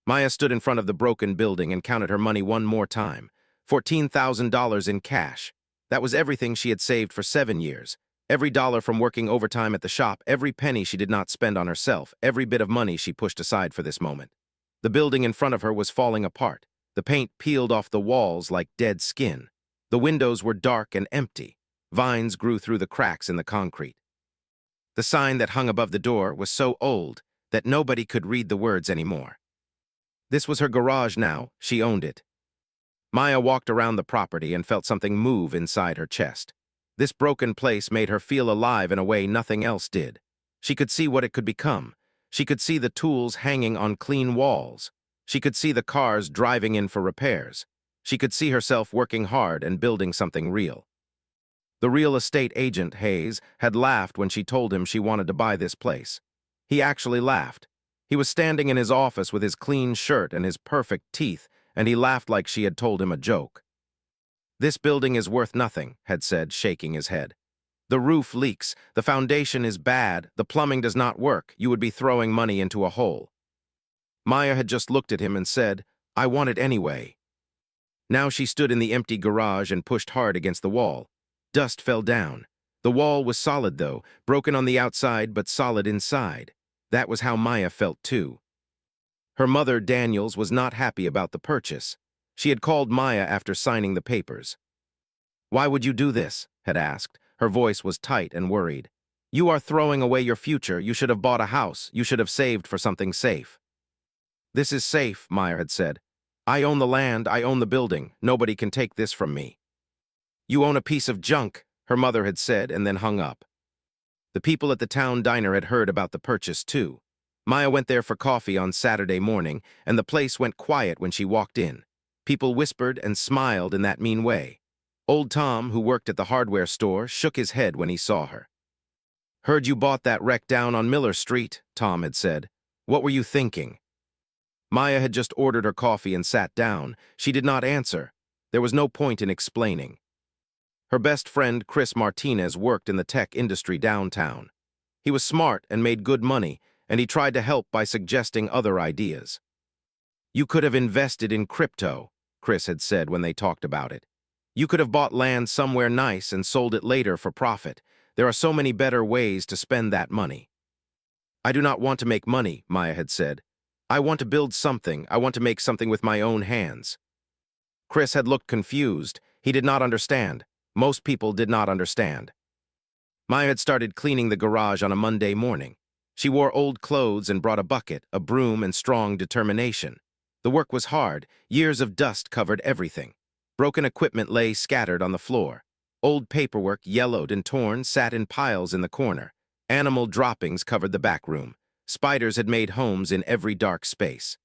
Maya stood in front of the broken building and counted her money one more time. $14,000 in cash. That was everything she had saved for 7 years. Every dollar from working overtime at the shop, every penny she did not spend on herself, every bit of money she pushed aside for this moment. The building in front of her was falling apart. The paint peeled off the walls like dead skin. The windows were dark and empty. Vines grew through the cracks in the concrete. The sign that hung above the door was so old that nobody could read the words anymore. This was her garage now. She owned it. Maya walked around the property and felt something move inside her chest. This broken place made her feel alive in a way nothing else did. She could see what it could become. She could see the tools hanging on clean walls. She could see the cars driving in for repairs. She could see herself working hard and building something real. The real estate agent, Hayes, had laughed when she told him she wanted to buy this place. He actually laughed. He was standing in his office with his clean shirt and his perfect teeth, and he laughed like she had told him a joke. "This building is worth nothing," had said, shaking his head. "The roof leaks, the foundation is bad, the plumbing does not work, you would be throwing money into a hole." Maya had just looked at him and said, "I want it anyway." Now she stood in the empty garage and pushed hard against the wall. Dust fell down. The wall was solid though, broken on the outside but solid inside. That was how Maya felt too. Her mother, Daniels, was not happy about the purchase. She had called Maya after signing the papers. "Why would you do this?" had asked. Her voice was tight and worried. "You are throwing away your future. You should have bought a house. You should have saved for something safe." "This is safe," Maya had said. "I own the land, I own the building. Nobody can take this from me." "You own a piece of junk," her mother had said, and then hung up. The people at the town diner had heard about the purchase too. Maya went there for coffee on Saturday morning, and the place went quiet when she walked in. People whispered and smiled in that mean way. Old Tom, who worked at the hardware store, shook his head when he saw her. "Heard you bought that wreck down on Miller Street," Tom had said. "What were you thinking?" Maya had just ordered her coffee and sat down. She did not answer. There was no point in explaining. Her best friend, Chris Martinez, worked in the tech industry downtown. He was smart and made good money, and he tried to help by suggesting other ideas. "You could have invested in crypto," Chris had said when they talked about it. "You could have bought land somewhere nice and sold it later for profit. There are so many better ways to spend that money." "I do not want to make money," Maya had said. "I want to build something. I want to make something with my own hands." Chris had looked confused. He did not understand. Most people did not understand. Maya had started cleaning the garage on a Monday morning. She wore old clothes and brought a bucket, a broom, and strong determination. The work was hard. Years of dust covered everything. Broken equipment lay scattered on the floor. Old paperwork, yellowed and torn, sat in piles in the corner. Animal droppings covered the back room. Spiders had made homes in every dark space.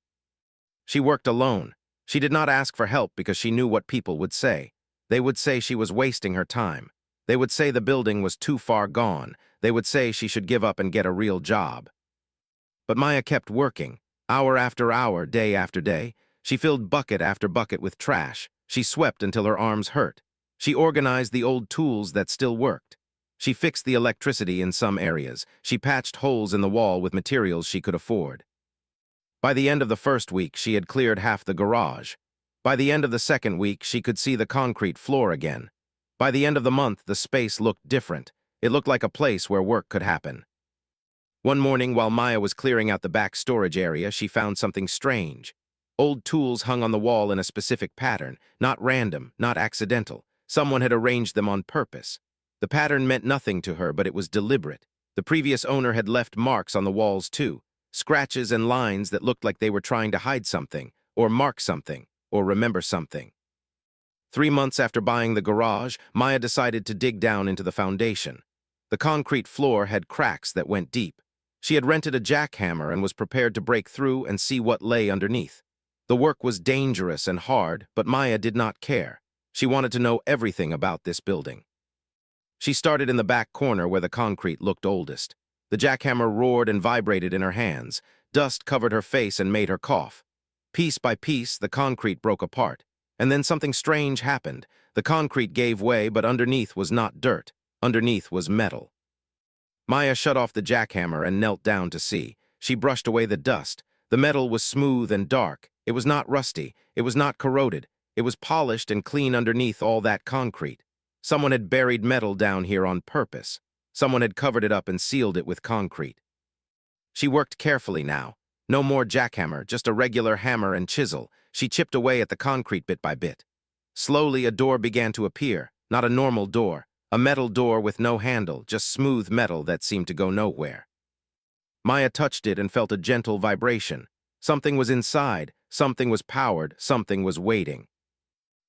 She worked alone. She did not ask for help because she knew what people would say. They would say she was wasting her time. They would say the building was too far gone. They would say she should give up and get a real job. But Maya kept working, hour after hour, day after day. She filled bucket after bucket with trash. She swept until her arms hurt. She organized the old tools that still worked. She fixed the electricity in some areas. She patched holes in the wall with materials she could afford. By the end of the first week, she had cleared half the garage. By the end of the second week, she could see the concrete floor again. By the end of the month, the space looked different. It looked like a place where work could happen. One morning, while Maya was clearing out the back storage area, she found something strange. Old tools hung on the wall in a specific pattern, not random, not accidental. Someone had arranged them on purpose. The pattern meant nothing to her, but it was deliberate. The previous owner had left marks on the walls too, scratches and lines that looked like they were trying to hide something, or mark something, or remember something. 3 months after buying the garage, Maya decided to dig down into the foundation. The concrete floor had cracks that went deep. She had rented a jackhammer and was prepared to break through and see what lay underneath. The work was dangerous and hard, but Maya did not care. She wanted to know everything about this building. She started in the back corner where the concrete looked oldest. The jackhammer roared and vibrated in her hands. Dust covered her face and made her cough. Piece by piece, the concrete broke apart. And then something strange happened. The concrete gave way, but underneath was not dirt. Underneath was metal. Maya shut off the jackhammer and knelt down to see. She brushed away the dust. The metal was smooth and dark. It was not rusty. It was not corroded. It was polished and clean underneath all that concrete. Someone had buried metal down here on purpose. Someone had covered it up and sealed it with concrete. She worked carefully now. No more jackhammer, just a regular hammer and chisel. She chipped away at the concrete bit by bit. Slowly, a door began to appear. Not a normal door. A metal door with no handle, just smooth metal that seemed to go nowhere. Maya touched it and felt a gentle vibration. Something was inside, something was powered, something was waiting.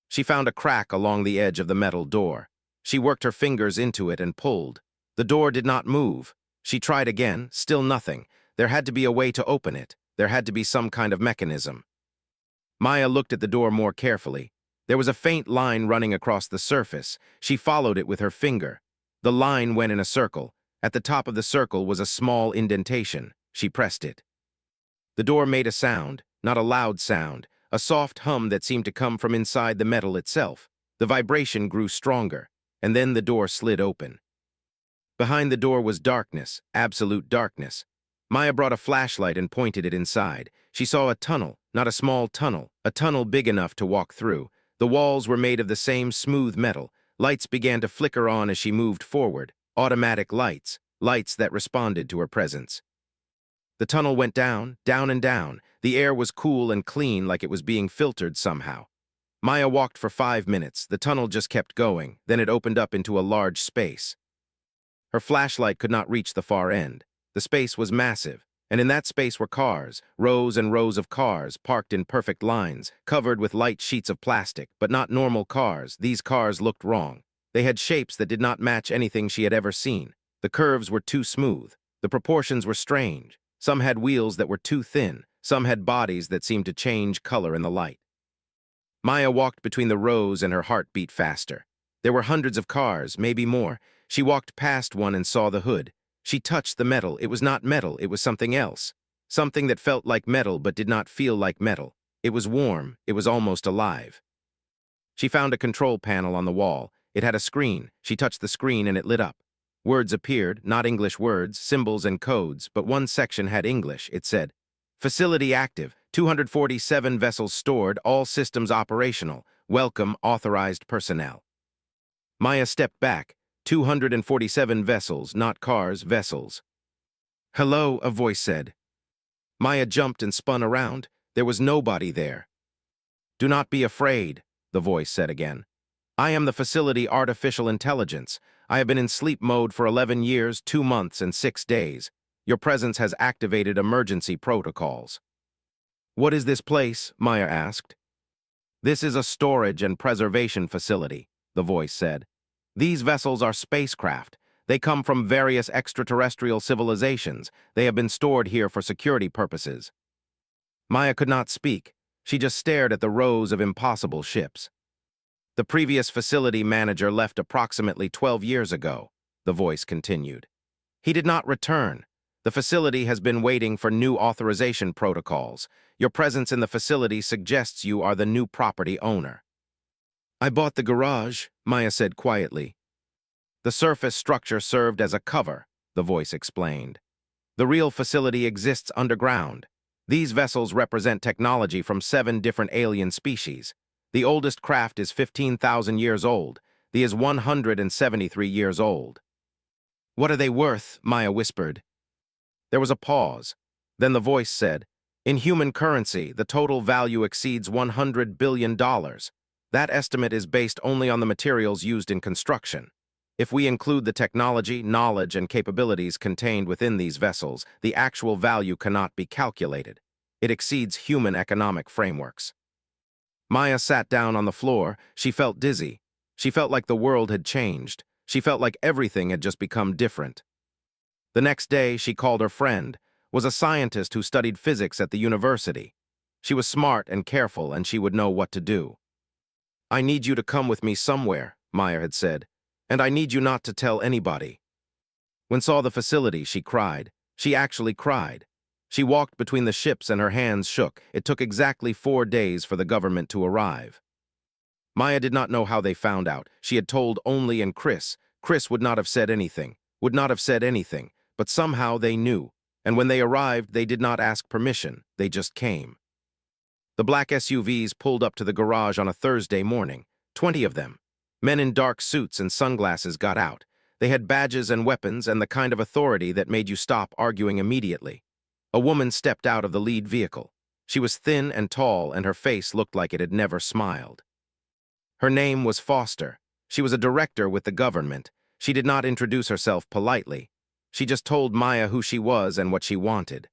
She found a crack along the edge of the metal door. She worked her fingers into it and pulled. The door did not move. She tried again, still nothing. There had to be a way to open it. There had to be some kind of mechanism. Maya looked at the door more carefully. There was a faint line running across the surface. She followed it with her finger. The line went in a circle. At the top of the circle was a small indentation. She pressed it. The door made a sound, not a loud sound, a soft hum that seemed to come from inside the metal itself. The vibration grew stronger, and then the door slid open. Behind the door was darkness, absolute darkness. Maya brought a flashlight and pointed it inside. She saw a tunnel, not a small tunnel, a tunnel big enough to walk through. The walls were made of the same smooth metal. Lights began to flicker on as she moved forward. Automatic lights, lights that responded to her presence. The tunnel went down, down and down. The air was cool and clean like it was being filtered somehow. Maya walked for 5 minutes. The tunnel just kept going. Then it opened up into a large space. Her flashlight could not reach the far end. The space was massive, and in that space were cars, rows and rows of cars, parked in perfect lines, covered with light sheets of plastic, but not normal cars. These cars looked wrong. They had shapes that did not match anything she had ever seen. The curves were too smooth. The proportions were strange. Some had wheels that were too thin. Some had bodies that seemed to change color in the light. Maya walked between the rows and her heart beat faster. There were hundreds of cars, maybe more. She walked past one and saw the hood. She touched the metal. It was not metal, it was something else. Something that felt like metal but did not feel like metal. It was warm, it was almost alive. She found a control panel on the wall. It had a screen. She touched the screen and it lit up. Words appeared, not English words, symbols and codes, but one section had English. It said, "Facility active, 247 vessels stored, all systems operational. Welcome, authorized personnel." Maya stepped back. 247 vessels, not cars, vessels. "Hello," a voice said. Maya jumped and spun around. There was nobody there. "Do not be afraid," the voice said again. "I am the facility artificial intelligence. I have been in sleep mode for 11 years, 2 months, and 6 days. Your presence has activated emergency protocols." "What is this place?" Maya asked. "This is a storage and preservation facility," the voice said. "These vessels are spacecraft. They come from various extraterrestrial civilizations. They have been stored here for security purposes." Maya could not speak. She just stared at the rows of impossible ships. "The previous facility manager left approximately 12 years ago," the voice continued. "He did not return. The facility has been waiting for new authorization protocols. Your presence in the facility suggests you are the new property owner." "I bought the garage," Maya said quietly. "The surface structure served as a cover," the voice explained. "The real facility exists underground. These vessels represent technology from 7 different alien species. The oldest craft is 15,000 years old. The is 173 years old." "What are they worth?" Maya whispered. There was a pause. Then the voice said, "In human currency, the total value exceeds $100 billion. That estimate is based only on the materials used in construction. If we include the technology, knowledge, and capabilities contained within these vessels, the actual value cannot be calculated. It exceeds human economic frameworks." Maya sat down on the floor. She felt dizzy. She felt like the world had changed. She felt like everything had just become different. The next day, she called her friend, was a scientist who studied physics at the university. She was smart and careful, and she would know what to do. "I need you to come with me somewhere," Maya had said, "and I need you not to tell anybody." When saw the facility, she cried. She actually cried. She walked between the ships and her hands shook. It took exactly 4 days for the government to arrive. Maya did not know how they found out. She had told only and Chris. Chris would not have said anything, but somehow they knew. And when they arrived, they did not ask permission, they just came. The black SUVs pulled up to the garage on a Thursday morning, 20 of them. Men in dark suits and sunglasses got out. They had badges and weapons and the kind of authority that made you stop arguing immediately. A woman stepped out of the lead vehicle. She was thin and tall, and her face looked like it had never smiled. Her name was Foster. She was a director with the government. She did not introduce herself politely. She just told Maya who she was and what she wanted.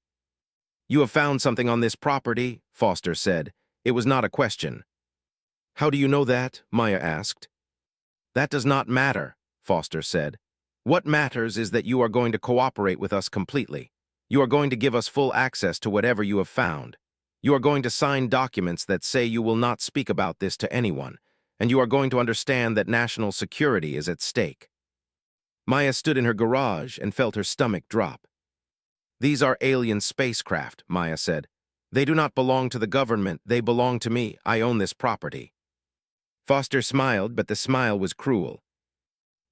"You have found something on this property," Foster said. It was not a question. "How do you know that?" Maya asked. "That does not matter," Foster said. "What matters is that you are going to cooperate with us completely. You are going to give us full access to whatever you have found. You are going to sign documents that say you will not speak about this to anyone, and you are going to understand that national security is at stake." Maya stood in her garage and felt her stomach drop. "These are alien spacecraft," Maya said. "They do not belong to the government, they belong to me. I own this property." Foster smiled, but the smile was cruel.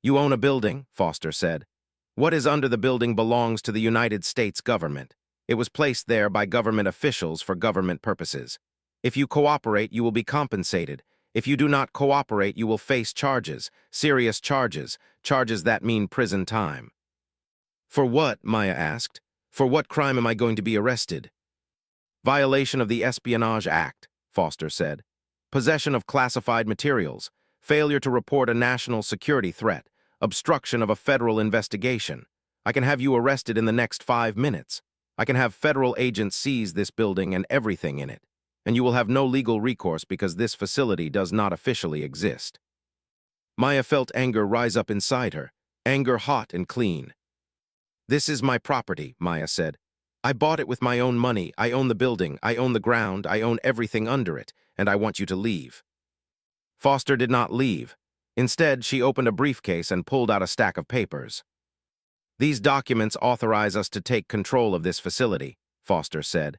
"You own a building," Foster said. "What is under the building belongs to the United States government. It was placed there by government officials for government purposes. If you cooperate, you will be compensated. If you do not cooperate, you will face charges, serious charges, charges that mean prison time." "For what?" Maya asked. "For what crime am I going to be arrested?" "Violation of the Espionage Act," Foster said. "Possession of classified materials, failure to report a national security threat, obstruction of a federal investigation. I can have you arrested in the next 5 minutes. I can have federal agents seize this building and everything in it. And you will have no legal recourse because this facility does not officially exist." Maya felt anger rise up inside her, anger hot and clean. "This is my property," Maya said. "I bought it with my own money. I own the building, I own the ground, I own everything under it, and I want you to leave." Foster did not leave. Instead, she opened a briefcase and pulled out a stack of papers. "These documents authorize us to take control of this facility," Foster said.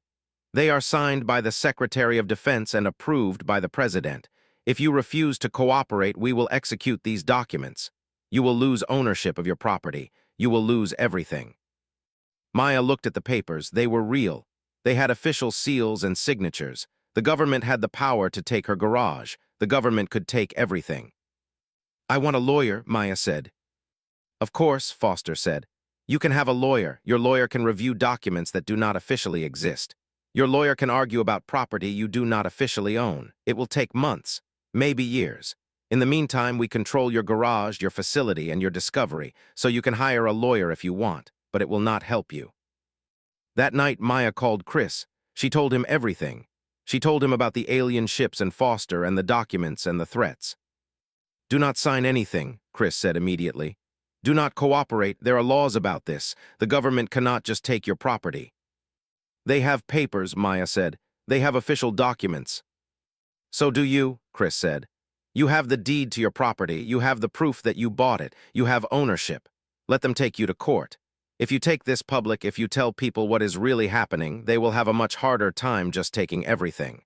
"They are signed by the Secretary of Defense and approved by the President. If you refuse to cooperate, we will execute these documents. You will lose ownership of your property. You will lose everything." Maya looked at the papers. They were real. They had official seals and signatures. The government had the power to take her garage. The government could take everything. "I want a lawyer," Maya said. "Of course," Foster said. "You can have a lawyer. Your lawyer can review documents that do not officially exist. Your lawyer can argue about property you do not officially own. It will take months, maybe years. In the meantime, we control your garage, your facility, and your discovery, so you can hire a lawyer if you want, but it will not help you." That night, Maya called Chris. She told him everything. She told him about the alien ships and Foster and the documents and the threats. "Do not sign anything," Chris said immediately. "Do not cooperate. There are laws about this. The government cannot just take your property." "They have papers," Maya said. "They have official documents." "So do you," Chris said. "You have the deed to your property. You have the proof that you bought it. You have ownership. Let them take you to court. If you take this public, if you tell people what is really happening, they will have a much harder time just taking everything."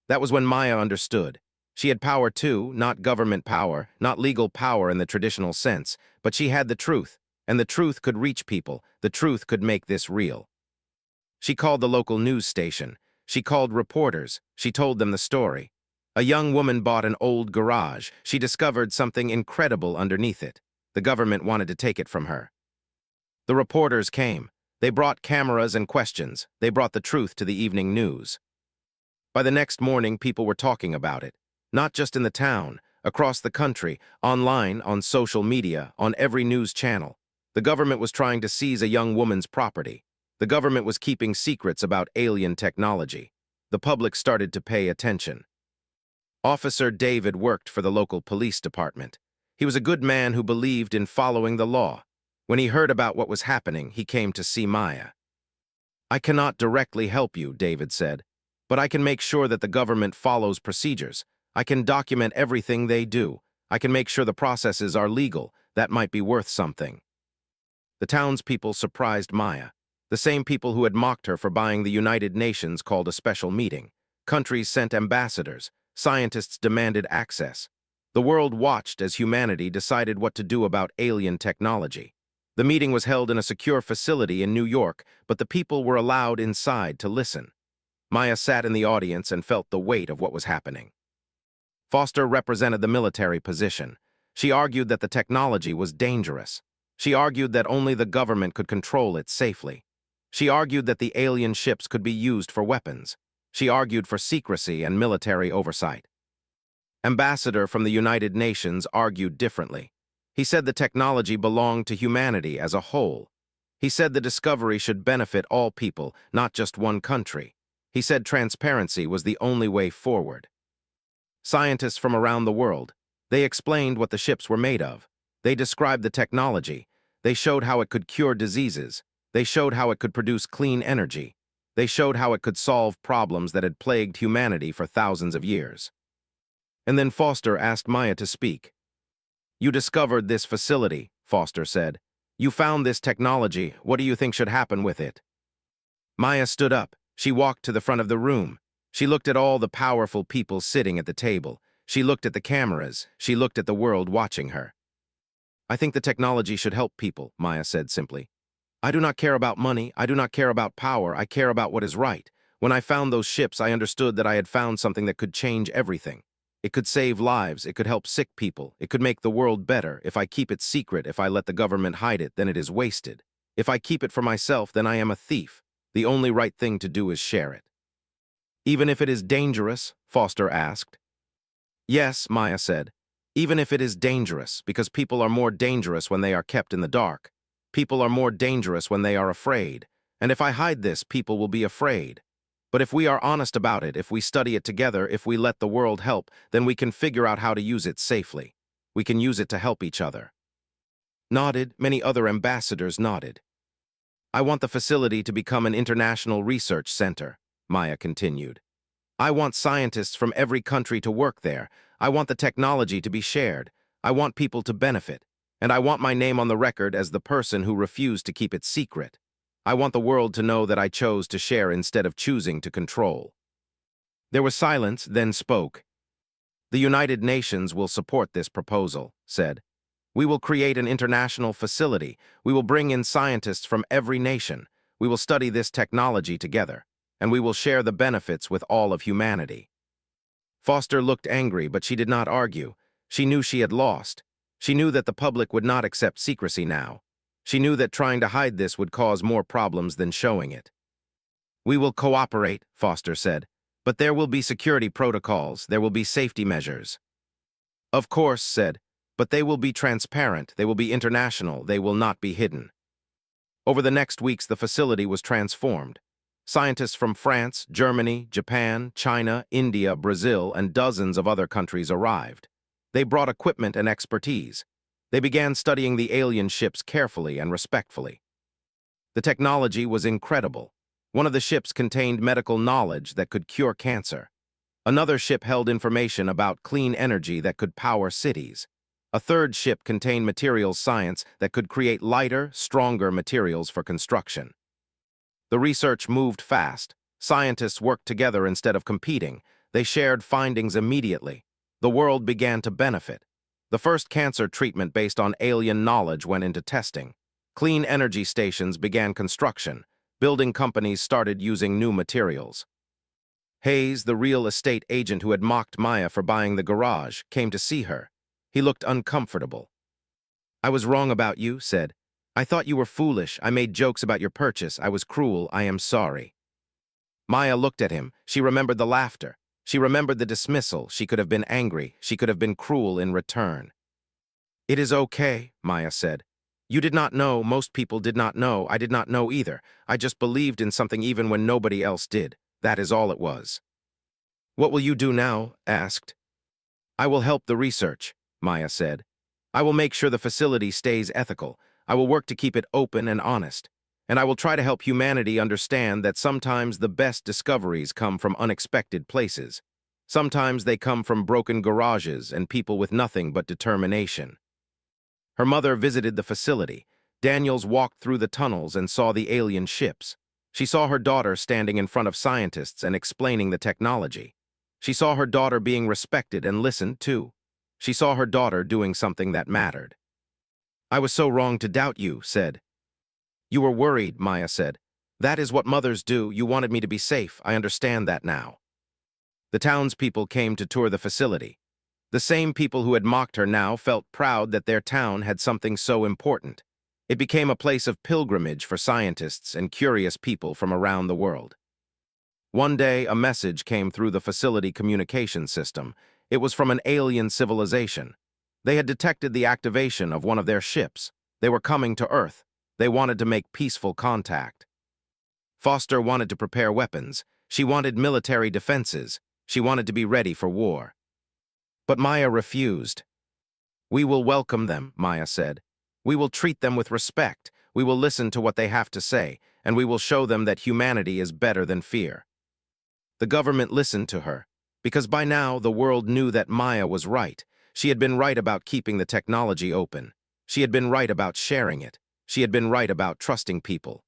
That was when Maya understood. She had power too, not government power, not legal power in the traditional sense, but she had the truth, and the truth could reach people. The truth could make this real. She called the local news station. She called reporters. She told them the story. A young woman bought an old garage. She discovered something incredible underneath it. The government wanted to take it from her. The reporters came. They brought cameras and questions. They brought the truth to the evening news. By the next morning, people were talking about it. Not just in the town, across the country, online, on social media, on every news channel. The government was trying to seize a young woman's property. The government was keeping secrets about alien technology. The public started to pay attention. Officer David worked for the local police department. He was a good man who believed in following the law. When he heard about what was happening, he came to see Maya. "I cannot directly help you," David said, "but I can make sure that the government follows procedures. I can document everything they do. I can make sure the processes are legal. That might be worth something." The townspeople surprised Maya. The same people who had mocked her for buying the United Nations called a special meeting. Countries sent ambassadors. Scientists demanded access. The world watched as humanity decided what to do about alien technology. The meeting was held in a secure facility in New York, but the people were allowed inside to listen. Maya sat in the audience and felt the weight of what was happening. Foster represented the military position. She argued that the technology was dangerous. She argued that only the government could control it safely. She argued that the alien ships could be used for weapons. She argued for secrecy and military oversight. Ambassador from the United Nations argued differently. He said the technology belonged to humanity as a whole. He said the discovery should benefit all people, not just one country. He said transparency was the only way forward. Scientists from around the world, they explained what the ships were made of. They described the technology. They showed how it could cure diseases. They showed how it could produce clean energy. They showed how it could solve problems that had plagued humanity for thousands of years. And then Foster asked Maya to speak. "You discovered this facility," Foster said. "You found this technology. What do you think should happen with it?" Maya stood up. She walked to the front of the room. She looked at all the powerful people sitting at the table. She looked at the cameras. She looked at the world watching her. "I think the technology should help people," Maya said simply. "I do not care about money. I do not care about power. I care about what is right. When I found those ships, I understood that I had found something that could change everything. It could save lives. It could help sick people. It could make the world better. If I keep it secret, if I let the government hide it, then it is wasted. If I keep it for myself, then I am a thief. The only right thing to do is share it." "Even if it is dangerous?" Foster asked. "Yes," Maya said. "Even if it is dangerous, because people are more dangerous when they are kept in the dark. People are more dangerous when they are afraid. And if I hide this, people will be afraid. But if we are honest about it, if we study it together, if we let the world help, then we can figure out how to use it safely. We can use it to help each other." Nodded, many other ambassadors nodded. "I want the facility to become an international research center," Maya continued. "I want scientists from every country to work there. I want the technology to be shared. I want people to benefit. And I want my name on the record as the person who refused to keep it secret. I want the world to know that I chose to share instead of choosing to control." There was silence, then spoke. "The United Nations will support this proposal," said. "We will create an international facility. We will bring in scientists from every nation. We will study this technology together, and we will share the benefits with all of humanity." Foster looked angry, but she did not argue. She knew she had lost. She knew that the public would not accept secrecy now. She knew that trying to hide this would cause more problems than showing it. "We will cooperate," Foster said, "but there will be security protocols, there will be safety measures." "Of course," said, "but they will be transparent, they will be international, they will not be hidden." Over the next weeks, the facility was transformed. Scientists from France, Germany, Japan, China, India, Brazil, and dozens of other countries arrived. They brought equipment and expertise. They began studying the alien ships carefully and respectfully. The technology was incredible. One of the ships contained medical knowledge that could cure cancer. Another ship held information about clean energy that could power cities. A third ship contained materials science that could create lighter, stronger materials for construction. The research moved fast. Scientists worked together instead of competing. They shared findings immediately. The world began to benefit. The first cancer treatment based on alien knowledge went into testing. Clean energy stations began construction. Building companies started using new materials. Hayes, the real estate agent who had mocked Maya for buying the garage, came to see her. He looked uncomfortable. "I was wrong about you," said. "I thought you were foolish. I made jokes about your purchase. I was cruel. I am sorry." Maya looked at him. She remembered the laughter. She remembered the dismissal. She could have been angry. She could have been cruel in return. "It is okay," Maya said. "You did not know. Most people did not know. I did not know either. I just believed in something even when nobody else did. That is all it was." "What will you do now?" asked. "I will help the research," Maya said. "I will make sure the facility stays ethical. I will work to keep it open and honest. And I will try to help humanity understand that sometimes the best discoveries come from unexpected places. Sometimes they come from broken garages and people with nothing but determination." Her mother visited the facility. Daniels walked through the tunnels and saw the alien ships. She saw her daughter standing in front of scientists and explaining the technology. She saw her daughter being respected and listened to. She saw her daughter doing something that mattered. I was so wrong to doubt you, said. You were worried, Maya said. That is what mothers do. You wanted me to be safe. I understand that now. The townspeople came to tour the facility. The same people who had mocked her now felt proud that their town had something so important. It became a place of pilgrimage for scientists and curious people from around the world. One day, a message came through the facility communication system. It was from an alien civilization. They had detected the activation of one of their ships. They were coming to Earth. They wanted to make peaceful contact. Foster wanted to prepare weapons. She wanted military defenses. She wanted to be ready for war. But Maya refused. We will welcome them, Maya said. We will treat them with respect. We will listen to what they have to say, and we will show them that humanity is better than fear. The government listened to her, because by now the world knew that Maya was right. She had been right about keeping the technology open. She had been right about sharing it. She had been right about trusting people.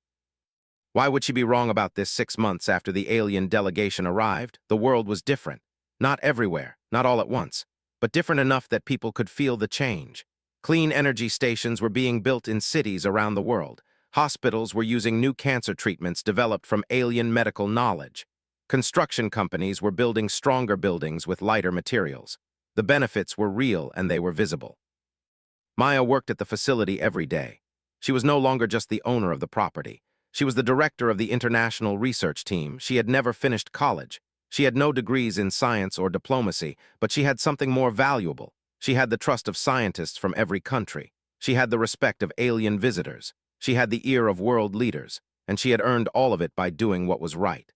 Why would she be wrong about this 6 months after the alien delegation arrived? The world was different. Not everywhere, not all at once, but different enough that people could feel the change. Clean energy stations were being built in cities around the world. Hospitals were using new cancer treatments developed from alien medical knowledge. Construction companies were building stronger buildings with lighter materials. The benefits were real and they were visible. Maya worked at the facility every day. She was no longer just the owner of the property. She was the director of the international research team. She had never finished college. She had no degrees in science or diplomacy, but she had something more valuable. She had the trust of scientists from every country. She had the respect of alien visitors. She had the ear of world leaders, and she had earned all of it by doing what was right.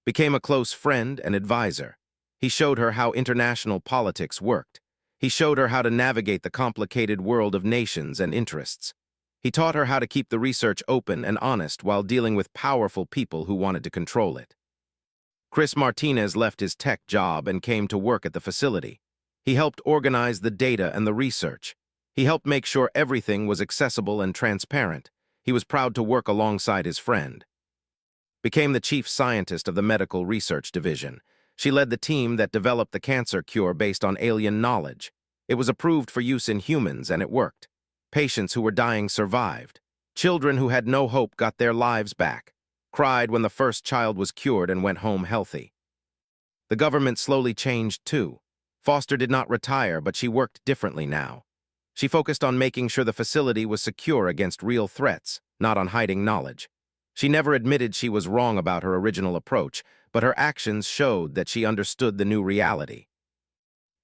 Became a close friend and advisor. He showed her how international politics worked. He showed her how to navigate the complicated world of nations and interests. He taught her how to keep the research open and honest while dealing with powerful people who wanted to control it. Chris Martinez left his tech job and came to work at the facility. He helped organize the data and the research. He helped make sure everything was accessible and transparent. He was proud to work alongside his friend. Became the chief scientist of the medical research division. She led the team that developed the cancer cure based on alien knowledge. It was approved for use in humans, and it worked. Patients who were dying survived. Children who had no hope got their lives back. Cried when the first child was cured and went home healthy. The government slowly changed too. Foster did not retire, but she worked differently now. She focused on making sure the facility was secure against real threats, not on hiding knowledge. She never admitted she was wrong about her original approach, but her actions showed that she understood the new reality.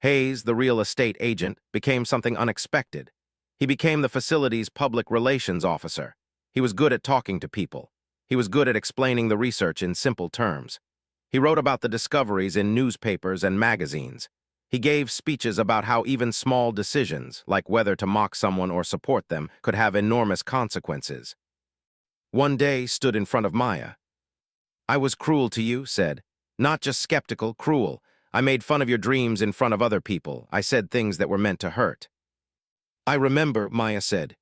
Hayes, the real estate agent, became something unexpected. He became the facility's public relations officer. He was good at talking to people. He was good at explaining the research in simple terms. He wrote about the discoveries in newspapers and magazines. He gave speeches about how even small decisions, like whether to mock someone or support them, could have enormous consequences. One day stood in front of Maya. I was cruel to you, said. Not just skeptical, cruel. I made fun of your dreams in front of other people. I said things that were meant to hurt. I remember, Maya said.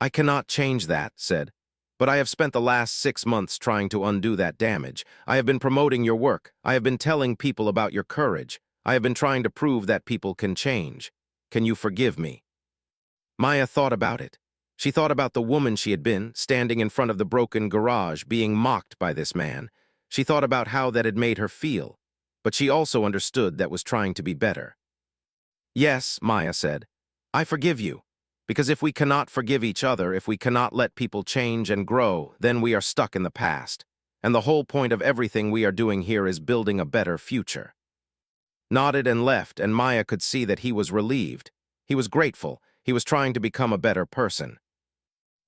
I cannot change that, said. But I have spent the last 6 months trying to undo that damage. I have been promoting your work. I have been telling people about your courage. I have been trying to prove that people can change. Can you forgive me? Maya thought about it. She thought about the woman she had been, standing in front of the broken garage, being mocked by this man. She thought about how that had made her feel. But she also understood that was trying to be better. Yes, Maya said. I forgive you. Because if we cannot forgive each other, if we cannot let people change and grow, then we are stuck in the past. And the whole point of everything we are doing here is building a better future. Nodded and left, and Maya could see that he was relieved. He was grateful. He was trying to become a better person.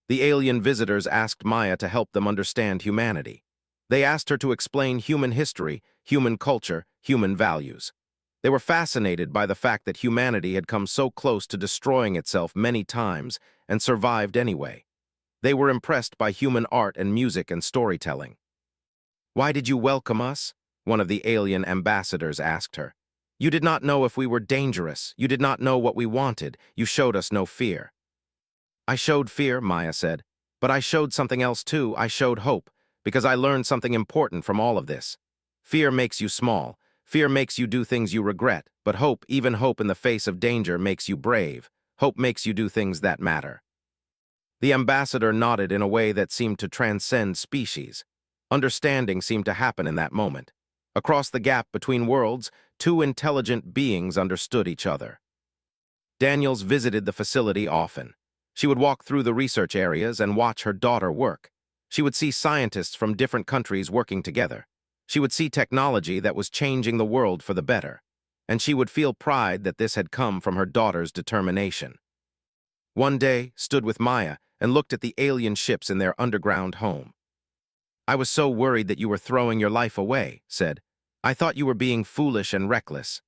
The alien visitors asked Maya to help them understand humanity. They asked her to explain human history, human culture, human values. They were fascinated by the fact that humanity had come so close to destroying itself many times and survived anyway. They were impressed by human art and music and storytelling. Why did you welcome us? One of the alien ambassadors asked her. You did not know if we were dangerous. You did not know what we wanted. You showed us no fear. I showed fear, Maya said, but I showed something else too. I showed hope, because I learned something important from all of this. Fear makes you small. Fear makes you do things you regret, but hope, even hope in the face of danger, makes you brave. Hope makes you do things that matter. The ambassador nodded in a way that seemed to transcend species. Understanding seemed to happen in that moment. Across the gap between worlds, two intelligent beings understood each other. Daniels visited the facility often. She would walk through the research areas and watch her daughter work. She would see scientists from different countries working together. She would see technology that was changing the world for the better. And she would feel pride that this had come from her daughter's determination. One day, stood with Maya and looked at the alien ships in their underground home. "I was so worried that you were throwing your life away," said. "I thought you were being foolish and reckless."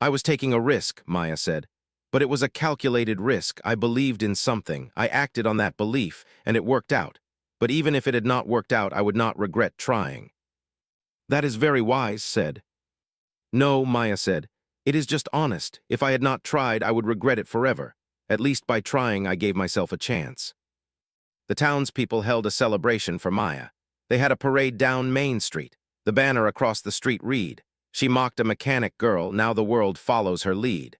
"I was taking a risk," Maya said. "But it was a calculated risk. I believed in something. I acted on that belief, and it worked out. But even if it had not worked out, I would not regret trying." "That is very wise," said. "No," Maya said. "It is just honest. If I had not tried, I would regret it forever. At least by trying, I gave myself a chance." The townspeople held a celebration for Maya. They had a parade down Main Street. The banner across the street read, "She mocked a mechanic girl, now the world follows her lead."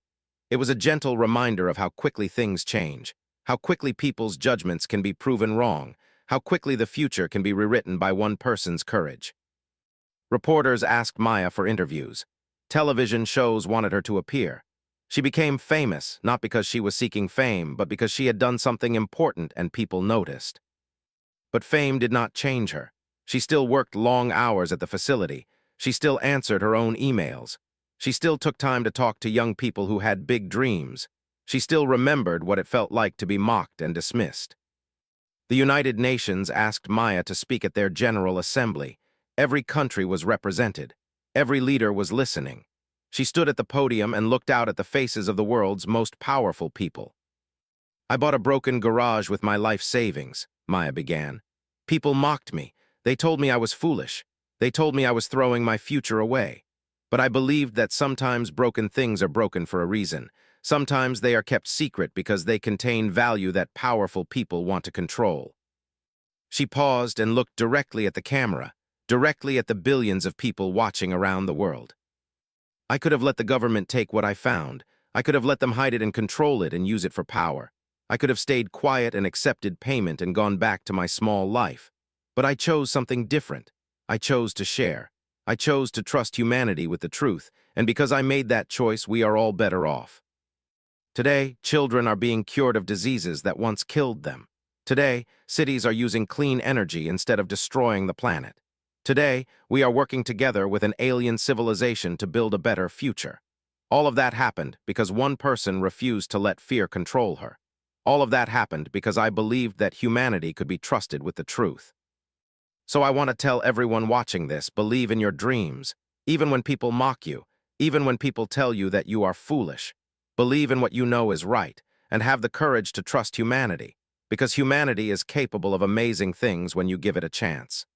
It was a gentle reminder of how quickly things change, how quickly people's judgments can be proven wrong, how quickly the future can be rewritten by one person's courage. Reporters asked Maya for interviews. Television shows wanted her to appear. She became famous, not because she was seeking fame, but because she had done something important and people noticed. But fame did not change her. She still worked long hours at the facility. She still answered her own emails. She still took time to talk to young people who had big dreams. She still remembered what it felt like to be mocked and dismissed. The United Nations asked Maya to speak at their General Assembly. Every country was represented. Every leader was listening. She stood at the podium and looked out at the faces of the world's most powerful people. "I bought a broken garage with my life savings," Maya began. "People mocked me. They told me I was foolish. They told me I was throwing my future away. But I believed that sometimes broken things are broken for a reason. Sometimes they are kept secret because they contain value that powerful people want to control." She paused and looked directly at the camera, directly at the billions of people watching around the world. "I could have let the government take what I found. I could have let them hide it and control it and use it for power. I could have stayed quiet and accepted payment and gone back to my small life. But I chose something different. I chose to share. I chose to trust humanity with the truth, and because I made that choice, we are all better off." Today, children are being cured of diseases that once killed them. Today, cities are using clean energy instead of destroying the planet. Today, we are working together with an alien civilization to build a better future. All of that happened because one person refused to let fear control her. All of that happened because I believed that humanity could be trusted with the truth. So I want to tell everyone watching this, believe in your dreams, even when people mock you, even when people tell you that you are foolish. Believe in what you know is right, and have the courage to trust humanity, because humanity is capable of amazing things when you give it a chance.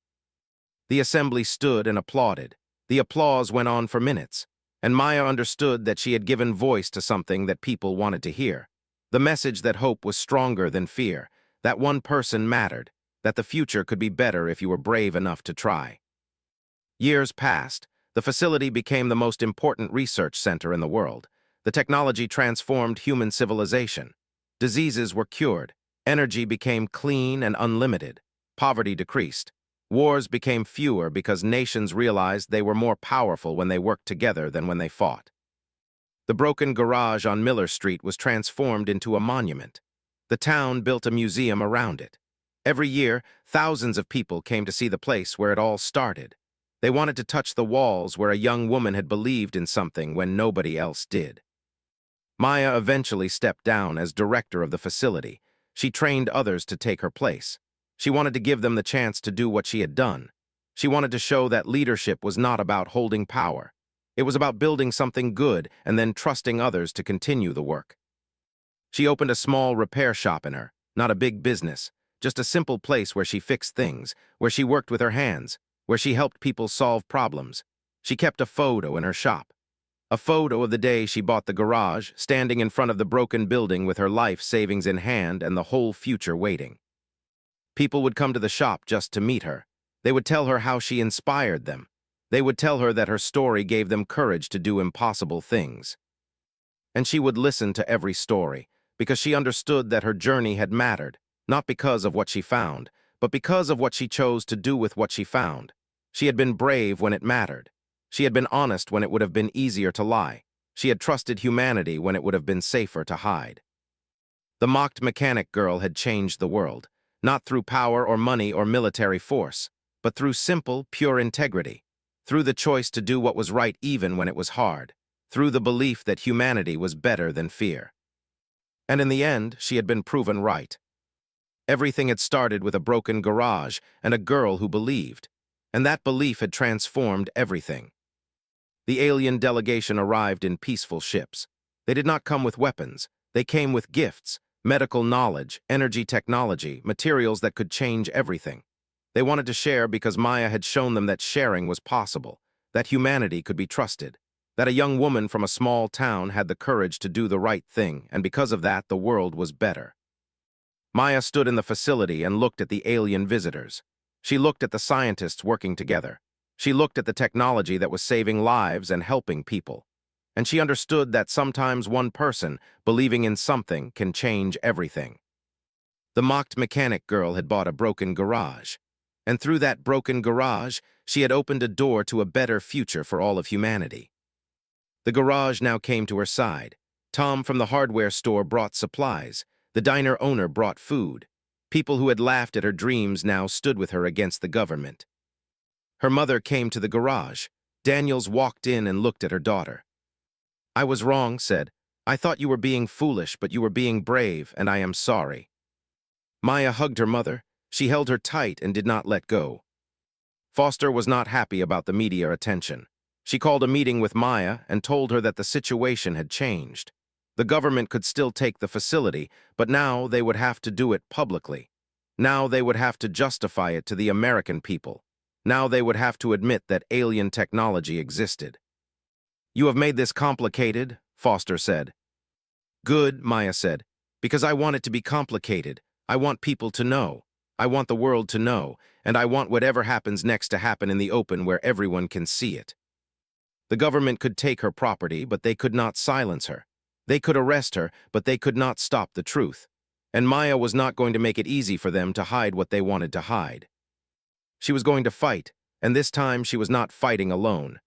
The assembly stood and applauded. The applause went on for minutes, and Maya understood that she had given voice to something that people wanted to hear. The message that hope was stronger than fear, that one person mattered, that the future could be better if you were brave enough to try. Years passed. The facility became the most important research center in the world. The technology transformed human civilization. Diseases were cured. Energy became clean and unlimited. Poverty decreased. Wars became fewer because nations realized they were more powerful when they worked together than when they fought. The broken garage on Miller Street was transformed into a monument. The town built a museum around it. Every year, thousands of people came to see the place where it all started. They wanted to touch the walls where a young woman had believed in something when nobody else did. Maya eventually stepped down as director of the facility. She trained others to take her place. She wanted to give them the chance to do what she had done. She wanted to show that leadership was not about holding power. It was about building something good and then trusting others to continue the work. She opened a small repair shop in her, not a big business, just a simple place where she fixed things, where she worked with her hands, where she helped people solve problems. She kept a photo in her shop. A photo of the day she bought the garage, standing in front of the broken building with her life savings in hand and the whole future waiting. People would come to the shop just to meet her. They would tell her how she inspired them. They would tell her that her story gave them courage to do impossible things. And she would listen to every story, because she understood that her journey had mattered, not because of what she found, but because of what she chose to do with what she found. She had been brave when it mattered. She had been honest when it would have been easier to lie. She had trusted humanity when it would have been safer to hide. The mocked mechanic girl had changed the world, not through power or money or military force, but through simple, pure integrity, through the choice to do what was right even when it was hard, through the belief that humanity was better than fear. And in the end, she had been proven right. Everything had started with a broken garage and a girl who believed, and that belief had transformed everything. The alien delegation arrived in peaceful ships. They did not come with weapons. They came with gifts, medical knowledge, energy technology, materials that could change everything. They wanted to share because Maya had shown them that sharing was possible, that humanity could be trusted, that a young woman from a small town had the courage to do the right thing, and because of that, the world was better. Maya stood in the facility and looked at the alien visitors. She looked at the scientists working together. She looked at the technology that was saving lives and helping people. And she understood that sometimes one person, believing in something, can change everything. The mocked mechanic girl had bought a broken garage. And through that broken garage, she had opened a door to a better future for all of humanity. The garage now came to her side. Tom from the hardware store brought supplies. The diner owner brought food. People who had laughed at her dreams now stood with her against the government. Her mother came to the garage. Daniels walked in and looked at her daughter. "I was wrong," said. "I thought you were being foolish, but you were being brave, and I am sorry." Maya hugged her mother. She held her tight and did not let go. Foster was not happy about the media attention. She called a meeting with Maya and told her that the situation had changed. The government could still take the facility, but now they would have to do it publicly. Now they would have to justify it to the American people. Now they would have to admit that alien technology existed. "You have made this complicated," Foster said. "Good," Maya said, "because I want it to be complicated. I want people to know. I want the world to know, and I want whatever happens next to happen in the open where everyone can see it." The government could take her property, but they could not silence her. They could arrest her, but they could not stop the truth. And Maya was not going to make it easy for them to hide what they wanted to hide. She was going to fight, and this time she was not fighting alone.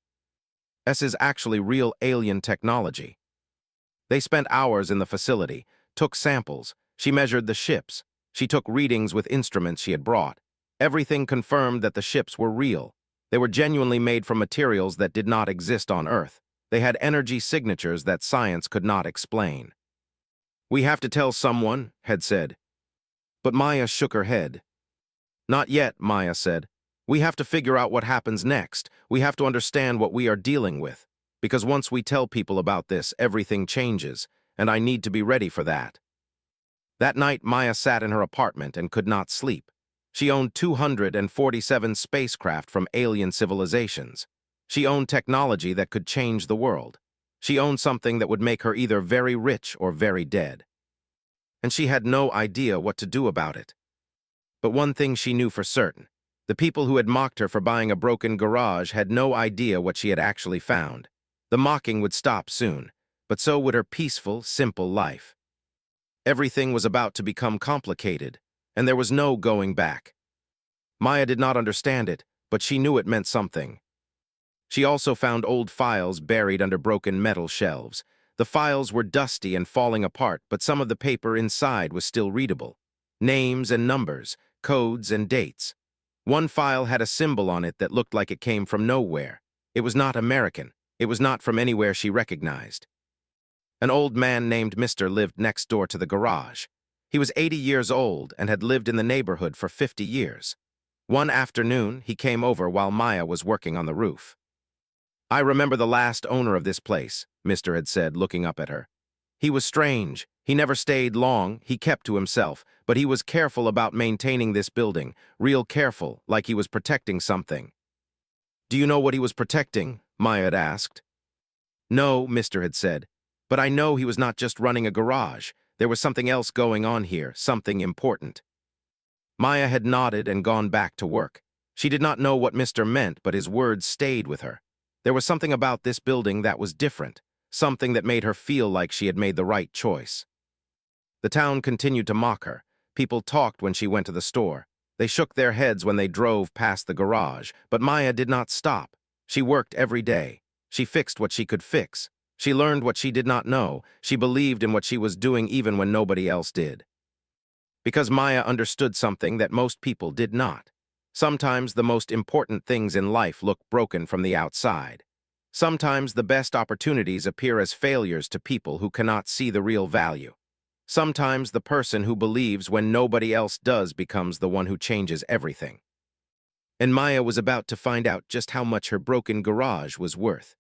This is actually real alien technology. They spent hours in the facility, took samples, she measured the ships, she took readings with instruments she had brought. Everything confirmed that the ships were real. They were genuinely made from materials that did not exist on Earth. They had energy signatures that science could not explain. "We have to tell someone," Head said. But Maya shook her head. "Not yet," Maya said. "We have to figure out what happens next. We have to understand what we are dealing with. Because once we tell people about this, everything changes, and I need to be ready for that." That night, Maya sat in her apartment and could not sleep. She owned 247 spacecraft from alien civilizations. She owned technology that could change the world. She owned something that would make her either very rich or very dead. And she had no idea what to do about it. But one thing she knew for certain. The people who had mocked her for buying a broken garage had no idea what she had actually found. The mocking would stop soon, but so would her peaceful, simple life. Everything was about to become complicated, and there was no going back. Maya did not understand it, but she knew it meant something. She also found old files buried under broken metal shelves. The files were dusty and falling apart, but some of the paper inside was still readable. Names and numbers, codes and dates. One file had a symbol on it that looked like it came from nowhere. It was not American. It was not from anywhere she recognized. An old man named Mr. lived next door to the garage. He was 80 years old and had lived in the neighborhood for 50 years. One afternoon, he came over while Maya was working on the roof. "I remember the last owner of this place," Mr. had said, looking up at her. "He was strange. He never stayed long. He kept to himself, but he was careful about maintaining this building, real careful, like he was protecting something." "Do you know what he was protecting?" Maya had asked. "No," Mr. had said, "but I know he was not just running a garage. There was something else going on here, something important." Maya had nodded and gone back to work. She did not know what Mr. meant, but his words stayed with her. There was something about this building that was different, something that made her feel like she had made the right choice. The town continued to mock her. People talked when she went to the store. They shook their heads when they drove past the garage, but Maya did not stop. She worked every day. She fixed what she could fix. She learned what she did not know. She believed in what she was doing even when nobody else did. Because Maya understood something that most people did not. Sometimes the most important things in life look broken from the outside. Sometimes the best opportunities appear as failures to people who cannot see the real value. Sometimes the person who believes when nobody else does becomes the one who changes everything. And Maya was about to find out just how much her broken garage was worth.